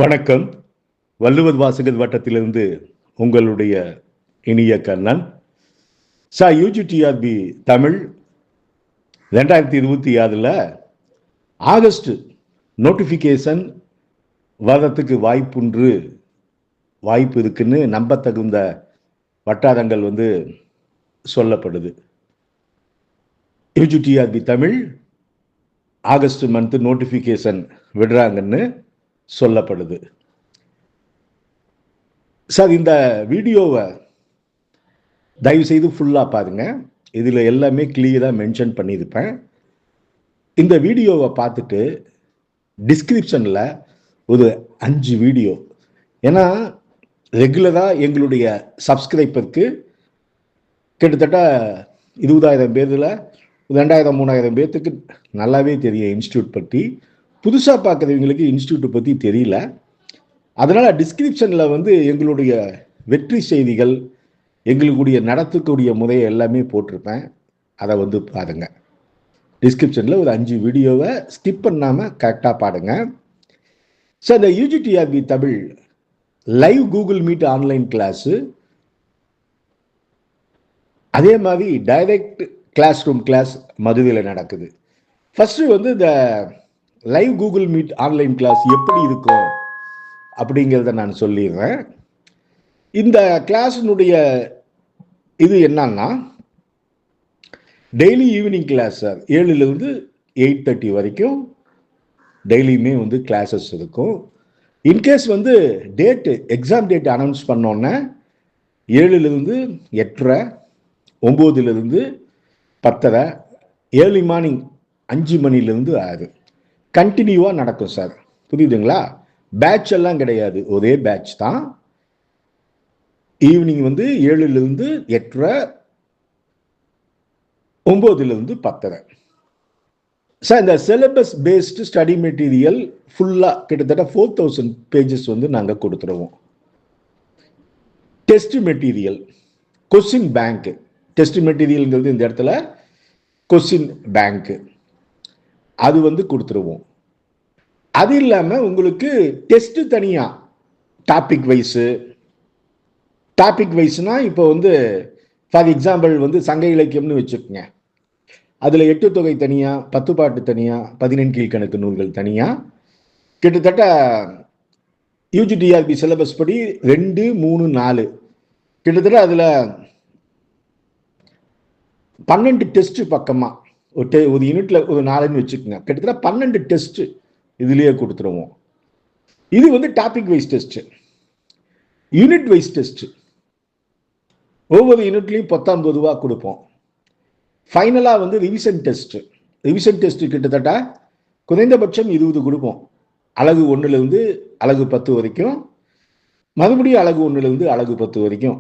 வணக்கம். வள்ளுவர் வாசகர் வட்டத்திலிருந்து உங்களுடைய இனிய Kannan. UGTRB Tamil 2026 August notification வரத்துக்கு வாய்ப்பு இருக்குன்னு நம்பத்தகுந்த வட்டாரங்கள் சொல்லப்படுது. UGTRB Tamil August month notification விடுறாங்கன்னு சொல்லப்படுது. சார், இந்த வீடியோவை தயவு செய்து ஃபுல்லாக பாருங்க. இதில் எல்லாமே கிளியராக மென்ஷன் பண்ணியிருப்பேன். இந்த வீடியோவை பார்த்துட்டு டிஸ்கிரிப்ஷனில் ஒரு 5 வீடியோ, ஏன்னா ரெகுலராக எங்களுடைய சப்ஸ்கிரைபருக்கு கிட்டத்தட்ட 20,000 பேரில் 2,000-3,000 பேர்த்துக்கு நல்லாவே தெரியும் இன்ஸ்டியூட் பற்றி. புதுசாக பார்க்குறவங்களுக்கு இன்ஸ்டியூட்டை பற்றி தெரியல. அதனால் டிஸ்கிரிப்ஷனில் எங்களுடைய வெற்றி செய்திகள், எங்களுடைய நடத்தக்கூடிய முறையை எல்லாமே போட்டிருப்பேன். அதை பாருங்க. டிஸ்கிரிப்ஷனில் ஒரு 5 வீடியோவை ஸ்கிப் பண்ணாமல் கரெக்டாக பாருங்க. ஸோ இந்த UGTRB Tamil live Google meet online class, அதே மாதிரி டைரக்ட் கிளாஸ் ரூம் கிளாஸ் மதுரையில் நடக்குது. ஃபஸ்ட்டு இந்த live Google meet online class எப்படி இருக்கும் அப்படிங்கிறத நான் சொல்லிடுறேன். இந்த கிளாஸினுடைய இது என்னன்னா, daily evening class sir, 7 to 8:30 வரைக்கும் டெய்லியுமே கிளாஸஸ் இருக்கும். In case date exam date announce பண்ணோன்னே 7 to 8:30, 9 to 10:30, ஏர்லி மார்னிங் 5 மணிலேருந்து 6 கண்டினியூவாக நடக்கும் சார். புரியுதுங்களா? பேட்ச் எல்லாம் கிடையாது, ஒரே பேட்ச் தான். Evening 7 to 8:30, 9 to 10:30. சார், இந்த சிலபஸ் பேஸ்டு ஸ்டடி மெட்டீரியல் ஃபுல்லாக கிட்டத்தட்ட 4,000 பேஜஸ் நாங்கள் கொடுத்துருவோம். Test material, question bank. Test மெட்டீரியல்ங்கிறது இந்த இடத்துல கொஸ்டின் பேங்க், அது கொடுத்துருவோம். அது இல்லாமல் உங்களுக்கு டெஸ்ட் தனியாக டாபிக் வைஸ்னா, இப்போ ஃபார் எக்ஸாம்பிள் சங்க இலக்கியம்னு வச்சுக்கோங்க. அதில் 8 தொகை தனியாக, 10 பாட்டு தனியாக, 15 கீழ்கணக்கு நூல்கள் தனியாக, கிட்டத்தட்ட யூஜிடிஆர்பி சிலபஸ் படி 2, 3, 4 கிட்டத்தட்ட அதில் 12 டெஸ்ட் பக்கமாக ஒரு யூனிட்ல ஒரு 4ன்னு வச்சுக்கோங்க. கிட்டத்தட்ட 12 டெஸ்ட் இதுலேயே கொடுத்துருவோம். இது topic wise test. Unit wise test ஒவ்வொரு யூனிட்லையும் 19 கொடுப்போம். ஃபைனலாக ரிவிஷன் டெஸ்ட் கிட்டத்தட்ட குறைந்தபட்சம் 20 கொடுப்போம். அலகு 1 அலகு 10 வரைக்கும், மறுபடியும் அலகு 1 அலகு 10 வரைக்கும்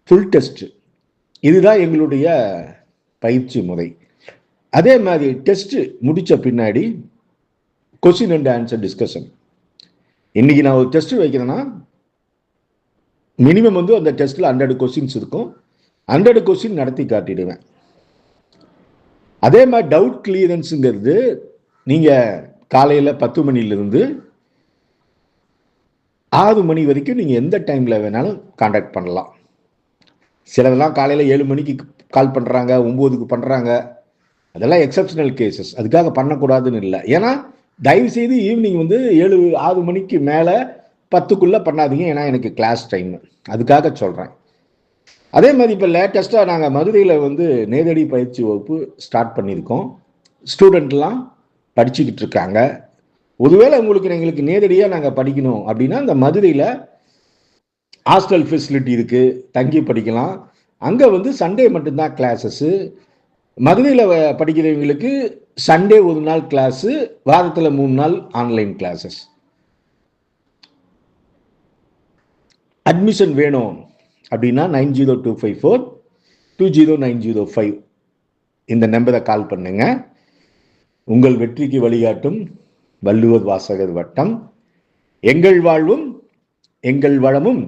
ஃபுல் டெஸ்ட். இதுதான் எங்களுடைய பயிற்சி முறை. அதே மாதிரி டெஸ்ட் முடிச்ச பின்னாடி கொஸ்டின் அண்ட் ஆன்சர் டிஸ்கஷன். இன்னைக்கு நான் ஒரு டெஸ்ட் வைக்கிறேன்னா மினிமம் அந்த டெஸ்ட்ல 100 கொஸ்டின்ஸ் இருக்கும். 100 கொஸ்டின் நடத்தி காட்டிடுவேன். அதே மாதிரி டவுட் கிளியரன்ஸுங்கிறது நீங்க காலையில் 10 மணிலிருந்து 6 மணி வரைக்கும் நீங்க எந்த டைம்ல வேணாலும் கான்டாக்ட் பண்ணலாம். சிலதெல்லாம் காலையில் 7 மணிக்கு கால் பண்ணுறாங்க, 9க்கு பண்ணுறாங்க. அதெல்லாம் எக்ஸப்ஷனல் கேசஸ், அதுக்காக பண்ணக்கூடாதுன்னு இல்லை. ஏன்னா தயவுசெய்து ஈவினிங் 6 மணிக்கு மேலே 10க்குள்ளே பண்ணாதீங்க, ஏன்னா எனக்கு கிளாஸ் டைம், அதுக்காக சொல்கிறேன். அதே மாதிரி இப்போ லேட்டஸ்ட்டாக நாங்கள் மதுரையில் நேரடி பயிற்சி வகுப்பு ஸ்டார்ட் பண்ணியிருக்கோம். ஸ்டூடெண்ட்லாம் படிச்சுக்கிட்டு இருக்காங்க. ஒருவேளை எங்களுக்கு நேரடியாக நாங்கள் படிக்கணும் அப்படின்னா, இந்த மதுரையில் ஹாஸ்டல் ஃபெசிலிட்டி இருக்குது, தங்கி படிக்கலாம். அங்கே சண்டே மட்டும்தான் கிளாஸஸ்ஸு. மதுரையில் படிக்கிறவங்களுக்கு சண்டே ஒரு நாள் கிளாஸு, வாரத்தில் 3 நாள் ஆன்லைன் கிளாஸஸ். அட்மிஷன் வேணும் அப்படின்னா 9025420905 இந்த நம்பரை கால் பண்ணுங்க. உங்கள் வெற்றிக்கு வழிகாட்டும் வள்ளுவர் வாசகர் வட்டம். எங்கள் வாழ்வும் எங்கள் வளமும்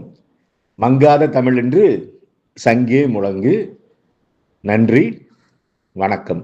மங்காத தமிழ் என்று சங்கே முழங்கு. நன்றி, வணக்கம்.